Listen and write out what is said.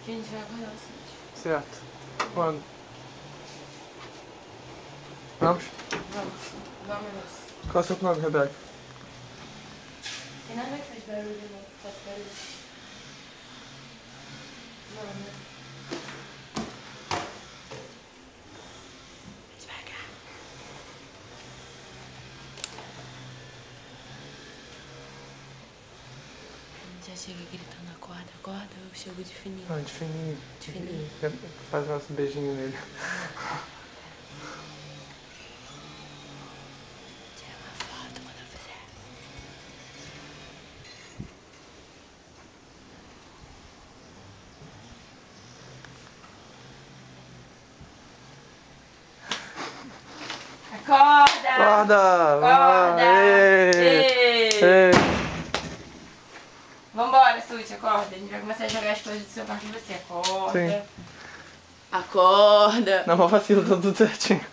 Que a gente vai acordar o Cid. Certo. Quando? Vamos? Vamos. Qual é o seu plano, Rebeca? Tem nada que faz barulho, não. Faz barulho. Não, né? Devagar. Já cheguei gritando, acorda, acorda. Eu chego de fininho. Ah, de fininho. De fininho. Faz o nosso beijinho nele. Tira uma foto quando eu fizer. Acorda! Acorda! Acorda! Ei! Ei! Vambora, Suti, acorda. A gente vai começar a jogar as coisas do seu quarto de você. Acorda. Sim. Acorda. Não, uma vacila, tá tudo certinho.